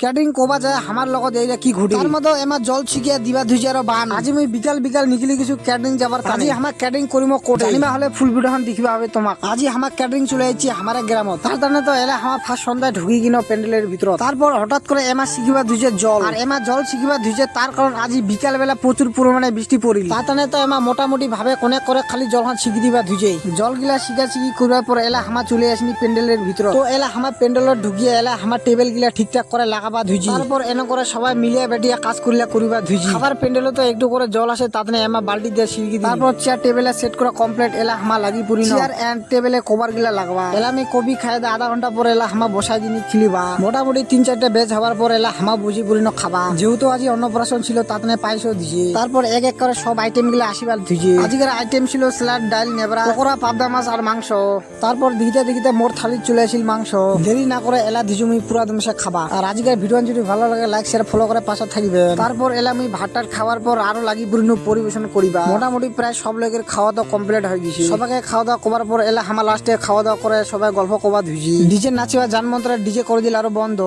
Catering কবা যায় আমার লগত এইটা কি ঘটে তার মধ্যে এমা জল ছিকিয়া দিবা ধুইজার বান আজি মই বিকাল বিকাল নিকলি কিছু ক্যাটারিং যাবার আজি আমার ক্যাটারিং করিম কোটে জানিবা হলে ফুল ভিডিওখন দেখিবা হবে তোমাক আজি আমার ক্যাটারিং চলে আইছি আমার গ্রামত তার কারণে তো এলা আমার ফার্স্ট সন্ধ্যায় ঢুকি কিনো প্যান্ডেলের ভিতর তারপর হঠাৎ করে এমা শিখিবা ধুইছে জল আর এমা জল শিখিবা ধুইছে তার কারণ আজি বিকাল বেলা প্রচুর পরিমাণে বৃষ্টি পড়িল তার কারণে তো এমা মোটামুটি ভাবে কোনে করে খালি জলখান শিখি দিবা ধুইছে জল গিলা শিখা শিখি করবার পর এলা আমার চলে আসনি প্যান্ডেলের ভিতর তো এলা আমার প্যান্ডেলত ঢুকিয়ে এলা আমার টেবিল গিলা ঠিকঠাক করে লাগাবা ধুইছি তারপর এনে করে সবাই মিলিয়ে বেটিয়া কাজ করিলা করিবা ধুইছি খাবার প্যান্ডেলে তো একটু করে জল আসে তাতে এমা বালতি দিয়ে শিখি তারপর চেয়ার টেবিলে সেট করা কমপ্লিট এলা হামা লাগি পুরি চেয়ার এন্ড টেবিলে কভার গিলা লাগবা এলা আমি কবি খাই দে আধা ঘন্টা পরে এলা হামা বসাই দিনি খিলিবা মোটামুটি 3-4টা বেজ হওয়ার পর এলা হামা বুঝি পুরি খাবা যেহেতু আজি অন্নপ্রাশন ছিল তাতে পাইসও দিছে তারপর এক এক করে সব আইটেম গুলা আসিবার ধুইছে আজকের আইটেম ছিল স্যালাড ডাল নেবরা পকোড়া পাবদা মাছ আর মাংস তারপর দিতে দিতে মোর থালি চলে আসিল মাংস দেরি না করে এলা দিজুমি পুরা দমসে খাবা আর আজকের ভিডিও যদি ভালো লাগে লাইক শেয়ার ফলো করে পাশে থাকবে তারপর এলা আমি ভাতটার খাওয়ার পর আরো লাগি পুরিনো পরিবেশন করিবা মোটামুটি প্রায় সব লোকের খাওয়া দাওয়া কমপ্লিট হয়ে গেছে সবাইকে খাওয়া দাওয়া করার পর এলা আমার লাস্টে খাওয়া দাওয়া করে সবাই গল্প কবা ধুইছি ডিজে নাচিবা জানমন্ত্রে ডিজে করে দিল আরো বন্ধ।